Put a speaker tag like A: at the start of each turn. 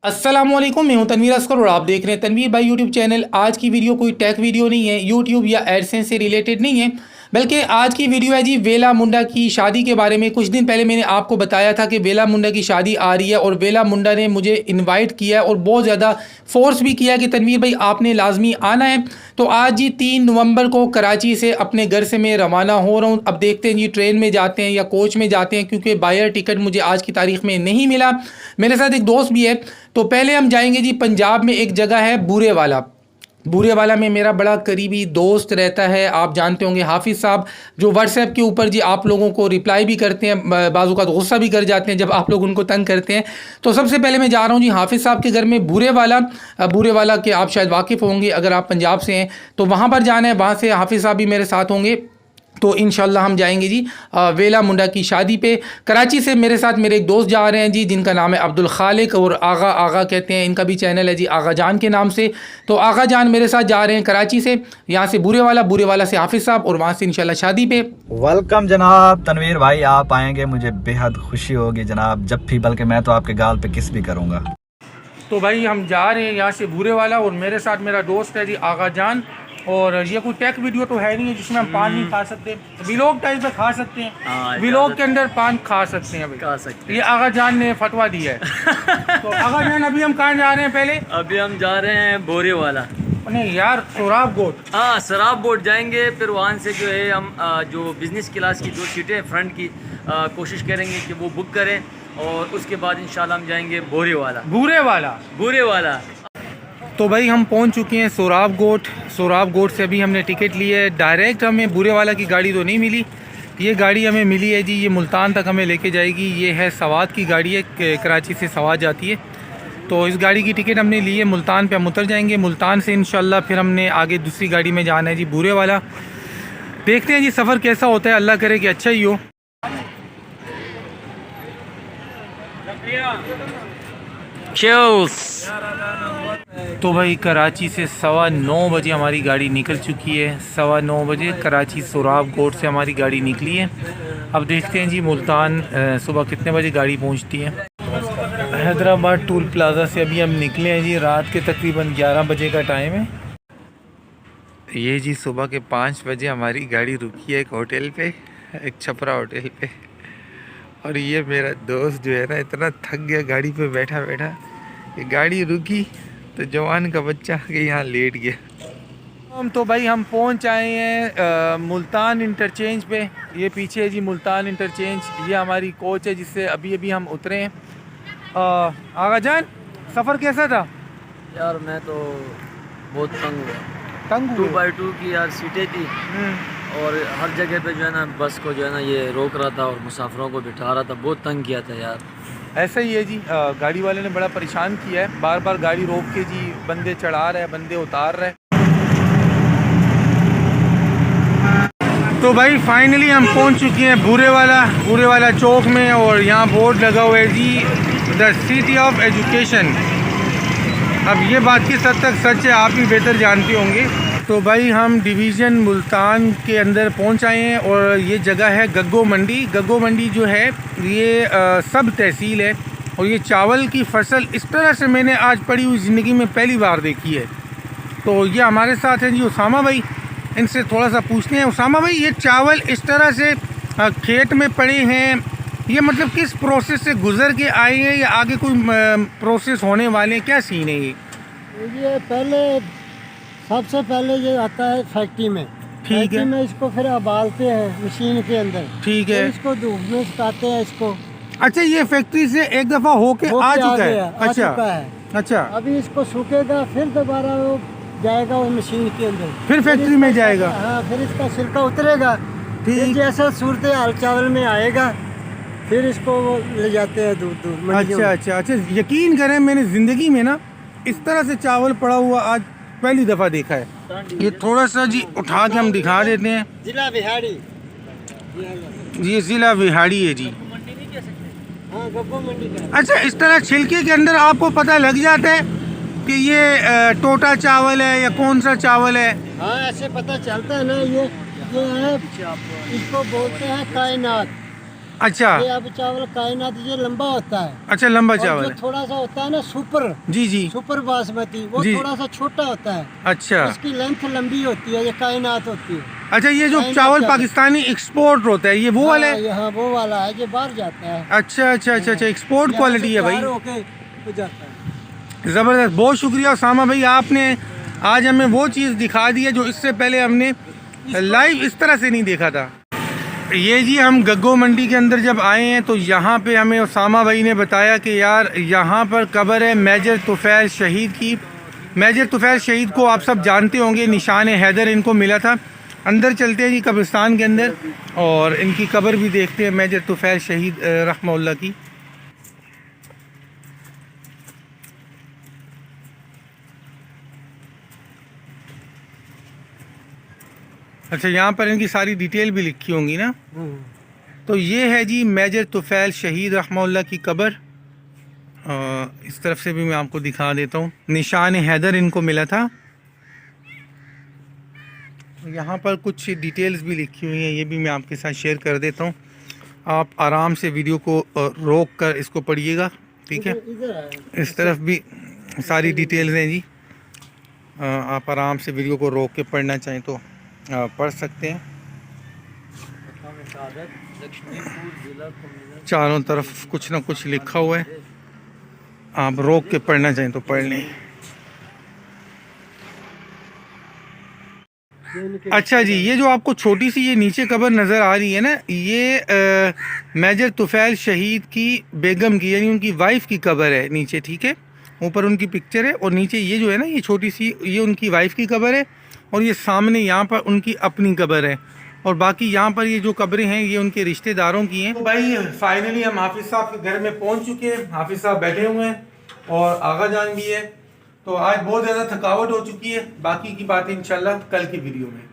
A: अस्सलामुअलैकुम, मैं हूं तनवीर अस्कर और आप देख रहे हैं तनवीर भाई यूट्यूब चैनल। आज की वीडियो कोई टेक वीडियो नहीं है, यूट्यूब या एडसेंस से रिलेटेड नहीं है, बल्कि आज की वीडियो है जी वेला मुंडा की शादी के बारे में। कुछ दिन पहले मैंने आपको बताया था कि वेला मुंडा की शादी आ रही है और वेला मुंडा ने मुझे इनवाइट किया है और बहुत ज़्यादा फोर्स भी किया कि तनवीर भाई आपने लाजमी आना है। तो आज जी 3 नवंबर को कराची से अपने घर से मैं रवाना हो रहा हूँ। अब देखते हैं जी ट्रेन में जाते हैं या कोच में जाते हैं, क्योंकि बायर टिकट मुझे आज की तारीख में नहीं मिला। मेरे साथ एक दोस्त भी है। तो पहले हम जाएंगे जी पंजाब में, एक जगह है बूरे वाला। बूरे वाला में मेरा बड़ा करीबी दोस्त रहता है, आप जानते होंगे हाफिज़ साहब, जो व्हाट्सएप के ऊपर जी आप लोगों को रिप्लाई भी करते हैं, बाजू का गुस्सा भी कर जाते हैं जब आप लोग उनको तंग करते हैं। तो सबसे पहले मैं जा रहा हूँ जी हाफिज़ साहब के घर में बूरे वाला। बूरे वाला के आप शायद वाकिफ़ होंगे अगर आप पंजाब से हैं, तो वहाँ पर जाना है। वहाँ से हाफिज़ साहब भी मेरे साथ होंगे। तो इंशाल्लाह हम जाएंगे जी वेला मुंडा की शादी पे। कराची से मेरे साथ मेरे एक दोस्त जा रहे हैं जी, जिनका नाम है अब्दुल खालिक और आगा आगा कहते हैं, इनका भी चैनल है जी आगा जान के नाम से। तो आगा जान मेरे साथ जा रहे हैं कराची से, यहाँ से बूरे वाला से हाफिज़ साहब और वहाँ से इंशाल्लाह शादी पे।
B: वेलकम जनाब तनवीर भाई, आप आएंगे मुझे बेहद खुशी होगी जनाब, जब भी, बल्कि मैं तो आपके गाल पे किस भी करूँगा।
A: तो भाई हम जा रहे हैं यहाँ से बूरे वाला और मेरे साथ मेरा दोस्त है जी आगा जान। और ये कोई टेक वीडियो तो है नहीं है जिसमें हम पान नहीं खा सकते, व्लॉग टाइप में खा सकते हैं, व्लॉग के अंदर पान खा सकते हैं, खा सकते हैं। ये आगा जान ने फतवा दिया है। तो आगा जान अभी हम कहाँ जा रहे हैं? पहले
C: अभी हम जा रहे हैं बोरे वाला।
A: नहीं यार, सोराब गोट।
C: हाँ, शराब बोट जाएंगे, फिर वहाँ से जो है हम जो बिजनेस क्लास की जो सीटें फ्रंट की कोशिश करेंगे कि वो बुक करें, और उसके बाद इंशाल्लाह हम जाएंगे बोरे वाला।
A: बूरे वाला। तो भाई हम पहुंच चुके हैं सोराब गोट। सोराब गोट से अभी हमने टिकट ली है। डायरेक्ट हमें बूरे वाला की गाड़ी तो नहीं मिली, ये गाड़ी हमें मिली है जी, ये मुल्तान तक हमें लेके जाएगी। ये है सवाद की गाड़ी है, कराची से सवाद जाती है। तो इस गाड़ी की टिकट हमने ली है। मुल्तान पे हम उतर जाएंगे, मुल्तान से इंशाल्लाह फिर हमने आगे दूसरी गाड़ी में जाना है जी बूरे वाला। देखते हैं जी सफ़र कैसा होता है, अल्लाह करे कि अच्छा ही हो। तो भाई कराची से 9:15 बजे हमारी गाड़ी निकल चुकी है। 9:15 बजे कराची सोराब गोट से हमारी गाड़ी निकली है। अब देखते हैं जी मुल्तान सुबह कितने बजे गाड़ी पहुंचती है। हैदराबाद टूल प्लाज़ा से अभी हम निकले हैं जी, रात के तकरीबन 11 बजे का टाइम है। ये जी सुबह के 5 बजे हमारी गाड़ी रुकी है एक होटल पे, एक छपरा होटल पे। और ये मेरा दोस्त जो है ना, इतना थक गया गाड़ी पे बैठा बैठा, ये गाड़ी रुकी तो जवान का बच्चा के यहाँ लेट गया। तो भाई हम पहुँच आए हैं मुल्तान इंटरचेंज पे। ये पीछे है जी मुल्तान इंटरचेंज, ये हमारी कोच है जिससे अभी अभी हम उतरे हैं। आगा जान, सफ़र कैसा था?
C: यार मैं तो बहुत तंग 2x2 की यार सीटें थी, और हर जगह पे जो है ना बस को जो है ना ये रोक रहा था और मुसाफिरों को बिठा रहा था, बहुत तंग किया था यार।
A: ऐसा ही है जी, गाड़ी वाले ने बड़ा परेशान किया है, बार बार गाड़ी रोक के जी बंदे चढ़ा रहे हैं, बंदे उतार रहे हैं। तो भाई फाइनली हम पहुंच चुके हैं बूरे वाला चौक में, और यहाँ बोर्ड लगा हुआ है जी द सिटी ऑफ एजुकेशन। अब ये बात किस हद तक सच है आप ही बेहतर जानते होंगे। तो भाई हम डिवीज़न मुल्तान के अंदर पहुंच आए हैं, और ये जगह है गग्गो मंडी। गग्गो मंडी जो है ये सब तहसील है, और ये चावल की फसल इस तरह से मैंने आज पड़ी हुई ज़िंदगी में पहली बार देखी है। तो ये हमारे साथ हैं जी उसामा भाई, इनसे थोड़ा सा पूछते हैं। उसामा भाई, ये चावल इस तरह से खेत में पड़े हैं, ये मतलब किस प्रोसेस से गुज़र के आए हैं या आगे कोई प्रोसेस होने वाले हैं, क्या सीन है
D: ये पहले सबसे पहले ये आता है फैक्ट्री में।
A: ठीक है।
D: में इसको फिर उबालते हैं मशीन के अंदर। ठीक है। इसको धूप में सुखाते हैं इसको।
A: अच्छा, ये फैक्ट्री से एक दफ़ा होके आ चुका है? अच्छा,
D: अभी इसको सूखेगा, फिर दोबारा वो जाएगा वो मशीन के अंदर,
A: फिर फैक्ट्री में जाएगा।
D: हाँ, फिर इसका छिलका उतरेगा, फिर जैसा सूरत हाल चावल में आएगा, फिर इसको वो ले जाते हैं दूर।
A: अच्छा, यकीन करें मैंने ज़िंदगी में ना इस तरह से चावल पड़ा हुआ आज पहली दफ़ा देखा है। ये थोड़ा सा जी उठा के हम दिखा देते हैं।
D: जिला बिहाड़ी,
A: ये ज़िला बिहाड़ी है जी।
D: हाँ, गब्बो मंडी का।
A: अच्छा, इस तरह छिलके के अंदर आपको पता लग जाता है कि ये टोटा चावल है या कौन सा चावल है?
D: हाँ, ऐसे पता चलता है ना। ये है, इसको बोलते हैं कायनात।
A: अच्छा
D: ये अब चावल कायनात ये लंबा होता है।
A: अच्छा, लंबा
D: और
A: चावल
D: जो
A: है।
D: थोड़ा सा होता है ना सुपर
A: जी जी।
D: सुपर बासमती, वो
A: जी।
D: थोड़ा सा छोटा होता है।
A: अच्छा
D: उसकी लेंथ लंबी होती है, ये कायनात होती है।
A: अच्छा, ये जो
D: कायनात
A: चावल
D: चावल।
A: पाकिस्तानी एक्सपोर्ट होता है, ये वो वाला है?
D: यहाँ वो वाला है, ये बाहर जाता है।
A: अच्छा अच्छा अच्छा अच्छा, एक्सपोर्ट
D: यहाँ से
A: क्वालिटी है भाई।
D: तैयार होके हो जाता है।
A: ज़बरदस्त, बहुत शुक्रिया उसामा भाई, आपने आज हमें वो चीज़ दिखा दी है जो इससे पहले हमने लाइव इस तरह से नहीं देखा था। ये जी हम गग्गो मंडी के अंदर जब आए हैं तो यहाँ पे हमें उसामा भाई ने बताया कि यार यहाँ पर कब्र है मेजर तुफैल शहीद की। मेजर तुफैल शहीद को आप सब जानते होंगे, निशान हैदर इनको मिला था। अंदर चलते हैं जी कब्रिस्तान के अंदर और इनकी कब्र भी देखते हैं, मेजर तुफैल शहीद रहमतुल्लाह की। अच्छा, यहाँ पर इनकी सारी डिटेल भी लिखी होंगी ना। तो ये है जी मेजर तुफैल शहीद रहमतुल्लाह की कब्र। इस तरफ से भी मैं आपको दिखा देता हूँ, निशान हैदर इनको मिला था। यहाँ पर कुछ डिटेल्स भी लिखी हुई हैं, ये भी मैं आपके साथ शेयर कर देता हूँ। आप आराम से वीडियो को रोक कर इसको पढ़िएगा, ठीक है। इस तरफ भी सारी डिटेल्स हैं जी, आप आराम से वीडियो को रोक के पढ़ना चाहें तो पढ़ सकते हैं। चारों तरफ कुछ ना कुछ लिखा हुआ है, आप रोक के पढ़ना चाहें तो पढ़ लें। अच्छा जी, ये जो आपको छोटी सी ये नीचे कब्र नज़र आ रही है ना, ये मेजर तुफैल शहीद की बेगम की, यानी उनकी वाइफ की कब्र है नीचे, ठीक है। ऊपर उनकी पिक्चर है और नीचे ये जो है ना, ये छोटी सी, ये उनकी वाइफ की कब्र है और ये सामने यहाँ पर उनकी अपनी कब्र है। और बाकी यहाँ पर ये जो कब्रें हैं ये उनके रिश्तेदारों की हैं। तो भाई फाइनली हम हाफिज़ साहब के घर में पहुँच चुके हैं। हाफिज़ साहब बैठे हुए हैं और आगा जान भी है। तो आज बहुत ज़्यादा थकावट हो चुकी है, बाकी की बातें इंशाल्लाह कल की वीडियो में।